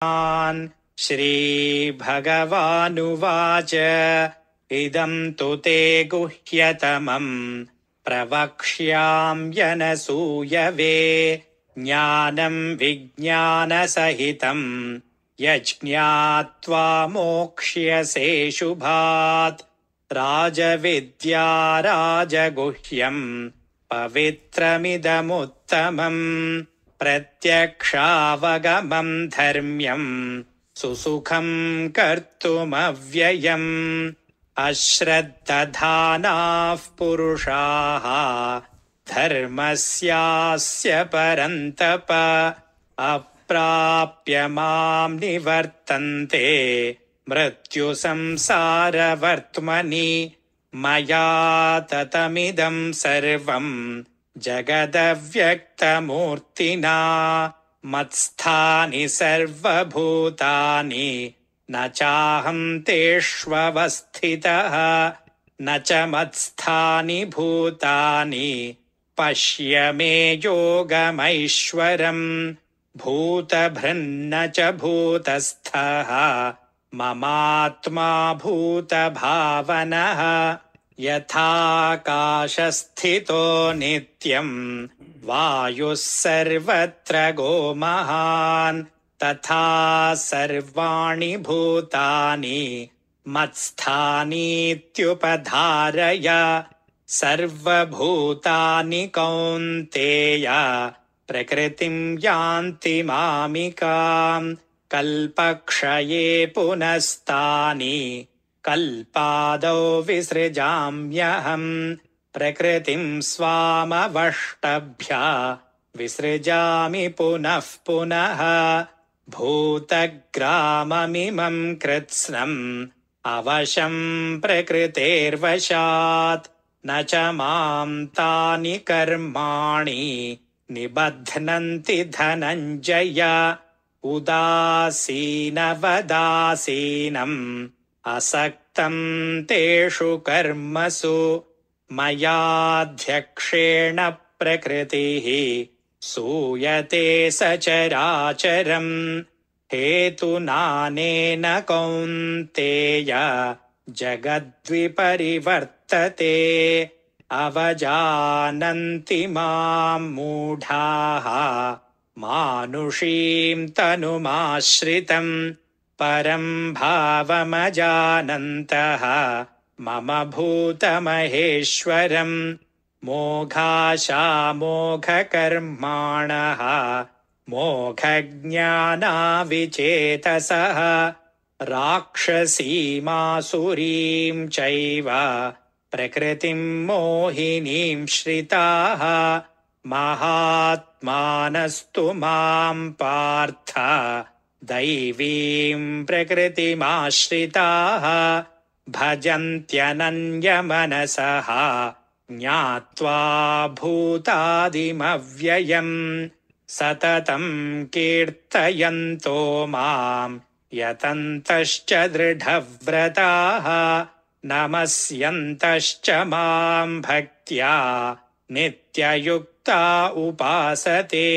श्रीभगवानुवाच इदं तु ते गुह्यतमम् प्रवक्ष्याम्यनसूयवे ज्ञानं विज्ञानसहितं यज्ञात्वा मोक्ष्यसे शुभात् राजविद्या राजगुह्यम् पवित्रमिदमुत्तमम् प्रत्यक्षावगमम् धर्म्यम् सुसुखम् कर्तुमव्ययम् अश्रद्धधानाः पुरुषाः धर्मस्यास्य परन्तप अप्राप्य माम् निवर्तन्ते मृत्युसंसारवर्त्मनि मया ततमिदं सर्वम् जगदव्यक्तमूर्तिना मत्स्थानि सर्वभूतानि न चाहं तेष्वस्थितः न च मत्स्थानि भूतानि पश्य मे योगमैश्वरम् भूतभृन्न च भूतस्थः ममात्मा भूतभावनः यथाकाशस्थितो नित्यम् वायुः सर्वत्र गोमहान् तथा सर्वाणि भूतानि मत्स्थानीत्युपधारय सर्वभूतानि कौन्तेय प्रकृतिं यान्ति मामिकाम् कल्पक्षये पुनस्तानि कल्पादौ विसृजाम्यहम् प्रकृतिं स्वामवष्टभ्य विसृजामि पुनः पुनः भूतग्राममिमं कृत्स्नम् अवशं प्रकृतेर्वशात् न च मां तानि कर्माणि निबध्नन्ति धनञ्जय उदासीनवदासीनम् असक्तं तेषु कर्मसु मयाध्यक्षेण प्रकृतिः सूयते सचराचरम् हेतुनानेन कौन्तेय जगद्विपरिवर्तते अवजानन्ति मां मूढाः मानुषीं तनुमाश्रितम् परं भावमजानन्तः मम भूतमहेश्वरम् मोघाशामोघकर्माणः मोघज्ञानाविचेतसः राक्षसीमासुरीं चैव प्रकृतिं मोहिनीं श्रिताः महात्मानस्तु मां पार्थ दैवीं प्रकृतिमाश्रिताः भजन्त्यनन्यमनसः ज्ञात्वा भूतादिमव्ययम् सततं कीर्तयन्तो मां यतन्तश्च दृढव्रताः नमस्यन्तश्च मां भक्त्या नित्ययुक्ता उपासते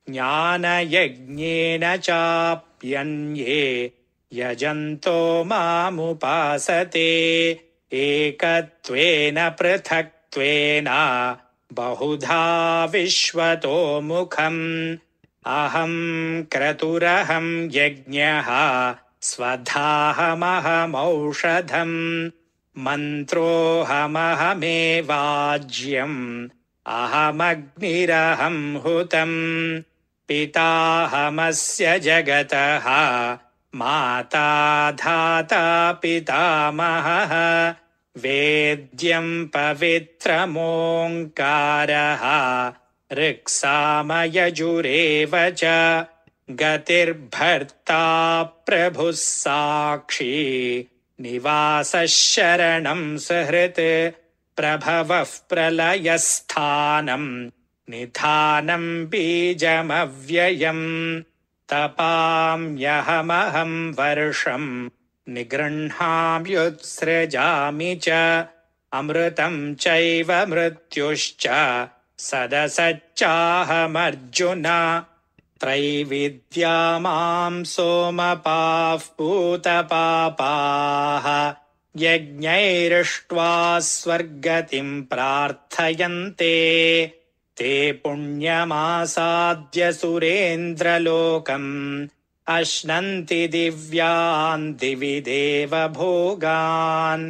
ज्ञानयज्ञेन चाप्यन्ये यजन्तो मामुपासते एकत्वेन पृथक्त्वेन बहुधा विश्वतो मुखम् अहं क्रतुरहं यज्ञः स्वधाहमहमौषधम् मन्त्रोऽहमहमेवाज्यम् अहमग्निरहं हुतम् पिताहमस्य जगतः माता धाता पितामहः वेद्यं पवित्रमोङ्कारः ऋक्सामयजुरेव च गतिर्भर्ता प्रभुः साक्षी निवासः शरणं सुहृत् प्रभवः प्रलयस्थानम् निधानं बीजमव्ययम् तपाम्यहमहं वर्षं निगृह्णाम्युत्सृजामि च अमृतं चैव मृत्युश्च सदसच्चाहमर्जुन त्रैविद्या मां सोमपाः पूतपापाः यज्ञैरिष्ट्वा स्वर्गतिं प्रार्थयन्ते ते पुण्यमासाद्य सुरेन्द्रलोकम् अश्नन्ति दिव्यान् दिवि देवभोगान्